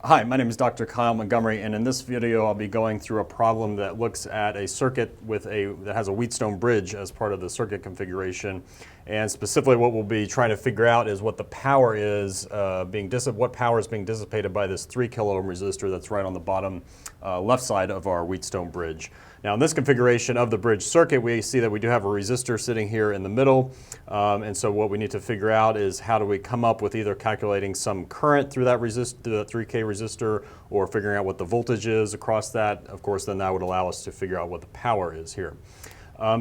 Hi, my name is Dr. Kyle Montgomery, and in this video I'll be going through a problem that looks at a circuit that has a Wheatstone bridge as part of the circuit configuration. And specifically what we'll be trying to figure out is what the power is what power is being dissipated by this 3 kilo ohm resistor that's right on the bottom left side of our Wheatstone bridge. Now in this configuration of the bridge circuit, we see that we do have a resistor sitting here in the middle, and so what we need to figure out is how do we come up with either calculating some current through that 3K resistor, or figuring out what the voltage is across that. Of course, then that would allow us to figure out what the power is here.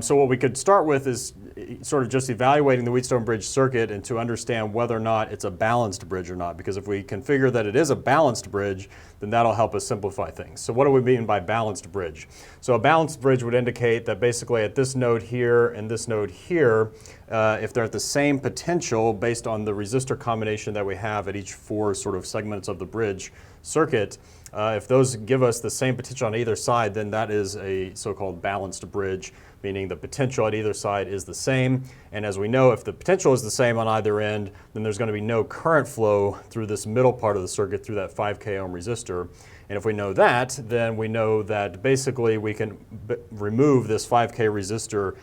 So what we could start with is sort of just evaluating the Wheatstone bridge circuit and to understand whether or not it's a balanced bridge or not. Because if we can figure that it is a balanced bridge, then that'll help us simplify things. So what do we mean by balanced bridge? So a balanced bridge would indicate that basically at this node here and this node here, if they're at the same potential based on the resistor combination that we have at each 4 sort of segments of the bridge circuit, if those give us the same potential on either side, then that is a so-called balanced bridge, meaning the potential at either side is the same. And as we know, if the potential is the same on either end, then there's going to be no current flow through this middle part of the circuit through that 5K ohm resistor. And if we know that, then we know that basically we can remove this 5K resistor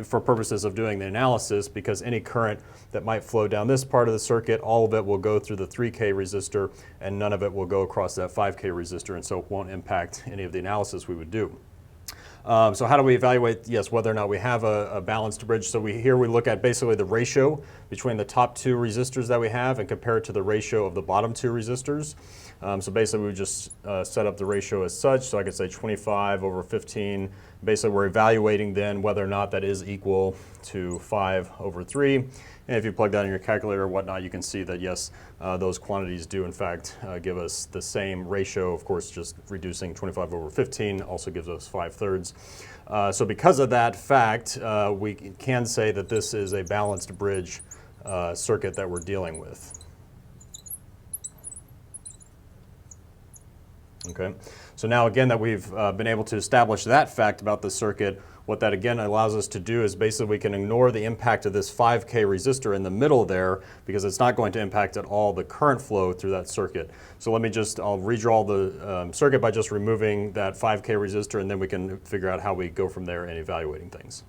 for purposes of doing the analysis, because any current that might flow down this part of the circuit, all of it will go through the 3K resistor and none of it will go across that 5K resistor, and so it won't impact any of the analysis we would do. So how do we evaluate, whether or not we have a balanced bridge? So here we look at basically the ratio between the top 2 resistors that we have and compare it to the ratio of the bottom 2 resistors. So basically we just set up the ratio as such. So I could say 25 over 15. Basically we're evaluating then whether or not that is equal to 5 over 3. And if you plug that in your calculator or whatnot, you can see that yes, those quantities do in fact give us the same ratio. Of course, just reducing 25 over 15 also gives us 5/3. So because of that fact, we can say that this is a balanced bridge circuit that we're dealing with. Okay, so now again that we've been able to establish that fact about the circuit, what that again allows us to do is basically we can ignore the impact of this 5K resistor in the middle there, because it's not going to impact at all the current flow through that circuit. So I'll redraw the circuit by just removing that 5K resistor, and then we can figure out how we go from there in evaluating things.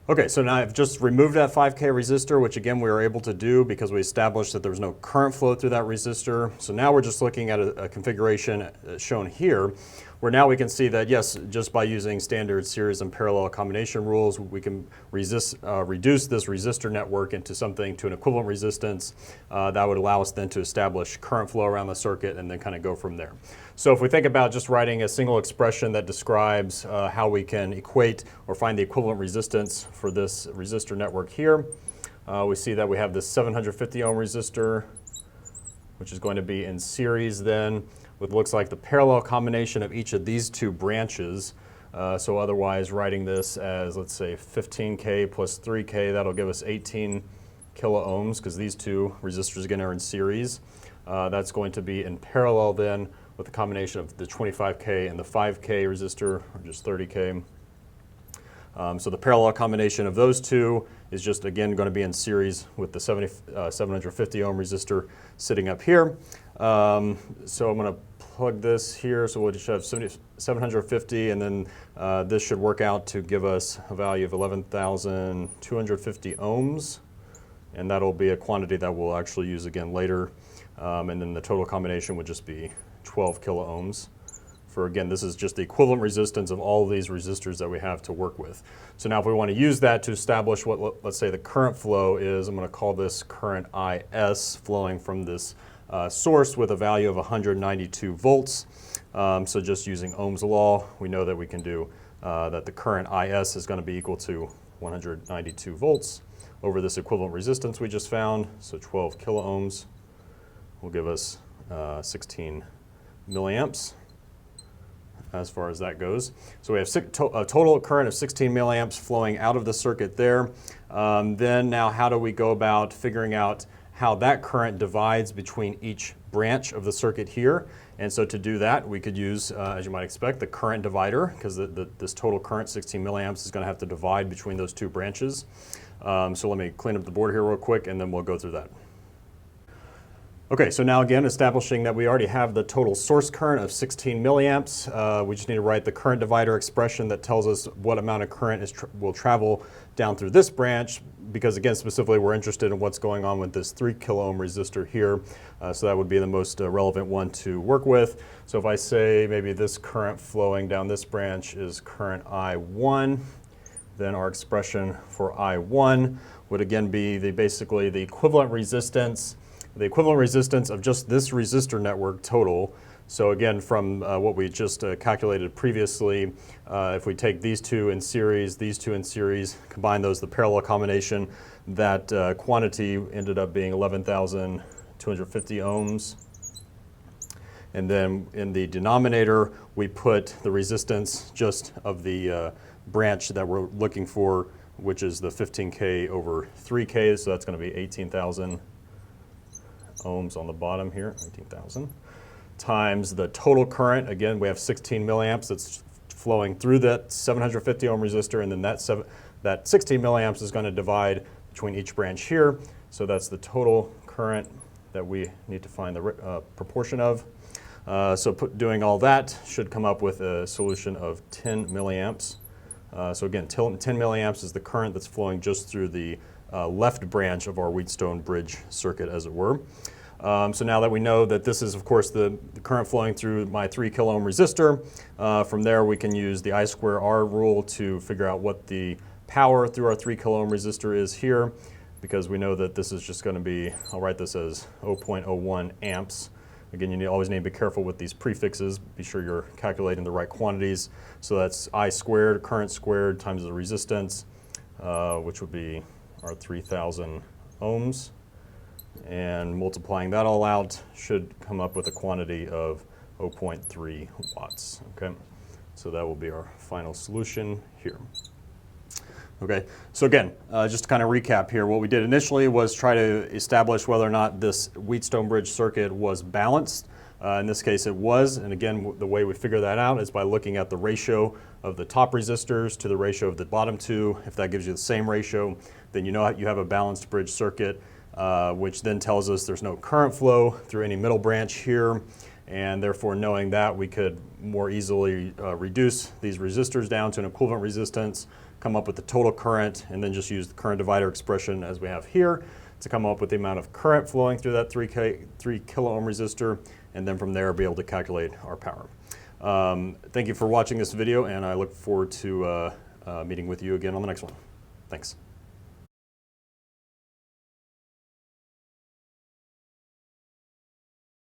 Okay, so now I've just removed that 5K resistor, which again we were able to do because we established that there was no current flow through that resistor. So now we're just looking at a configuration shown here, where now we can see that yes, just by using standard series and parallel combination rules, we can reduce this resistor network to an equivalent resistance. That would allow us then to establish current flow around the circuit and then kind of go from there. So if we think about just writing a single expression that describes how we can equate or find the equivalent resistance for this resistor network here, we see that we have this 750 ohm resistor, which is going to be in series then with looks like the parallel combination of each of these 2 branches. So otherwise writing this as, let's say, 15K plus 3K, that'll give us 18 kilo ohms, because these 2 resistors again are in series. That's going to be in parallel then with the combination of the 25K and the 5K resistor, or just 30K. So the parallel combination of those 2 is just again going to be in series with the 750 ohm resistor sitting up here. So I'm going to plug this here, so we'll just have 750, and then this should work out to give us a value of 11,250 ohms, and that'll be a quantity that we'll actually use again later. And then the total combination would just be 12 kilo ohms. For again, this is just the equivalent resistance of all of these resistors that we have to work with. So now if we want to use that to establish what, let's say, the current flow is, I'm going to call this current IS flowing from this source with a value of 192 volts. So just using Ohm's law, we know that we can do that the current IS is going to be equal to 192 volts over this equivalent resistance we just found. So 12 kilo ohms will give us 16 milliamps as far as that goes. So we have a total current of 16 milliamps flowing out of the circuit there. Then now how do we go about figuring out how that current divides between each branch of the circuit here? And so to do that, we could use, as you might expect, the current divider, because this total current, 16 milliamps, is going to have to divide between those 2 branches. So let me clean up the board here real quick, and then we'll go through that. Okay, so now again, establishing that we already have the total source current of 16 milliamps, we just need to write the current divider expression that tells us what amount of current will travel down through this branch, because again, specifically we're interested in what's going on with this 3 kilo ohm resistor here, so that would be the most relevant one to work with. So if I say maybe this current flowing down this branch is current I1, then our expression for I1 would again be basically the equivalent resistance of just this resistor network total. So again, from what we just calculated previously, if we take these two in series, these two in series, combine those, the parallel combination, that quantity ended up being 11,250 ohms. And then in the denominator, we put the resistance just of the branch that we're looking for, which is the 15K over 3K, so that's going to be 18,000 ohms on the bottom here, 18,000, times the total current. Again, we have 16 milliamps that's flowing through that 750 ohm resistor, and then that 16 milliamps is going to divide between each branch here. So that's the total current that we need to find the proportion of. So doing all that should come up with a solution of 10 milliamps. So again, 10 milliamps is the current that's flowing just through the left branch of our Wheatstone bridge circuit, as it were. So now that we know that this is, of course, the current flowing through my 3 kilo ohm resistor, from there we can use the I square R rule to figure out what the power through our 3 kilo ohm resistor is here, because we know that this is just going to be, I'll write this as 0.01 amps. Again, you always need to be careful with these prefixes. Be sure you're calculating the right quantities. So that's I squared, current squared, times the resistance, which would be our 3,000 ohms. And multiplying that all out should come up with a quantity of 0.3 watts. Okay, so that will be our final solution here. Okay, so again, just to kind of recap here, what we did initially was try to establish whether or not this Wheatstone bridge circuit was balanced. In this case it was, and again the way we figure that out is by looking at the ratio of the top resistors to the ratio of the bottom two. If that gives you the same ratio, then you know you have a balanced bridge circuit, which then tells us there's no current flow through any middle branch here, and therefore knowing that we could more easily reduce these resistors down to an equivalent resistance, come up with the total current, and then just use the current divider expression as we have here to come up with the amount of current flowing through that 3 kilo ohm resistor, and then from there be able to calculate our power. Thank you for watching this video, and I look forward to meeting with you again on the next one. Thanks.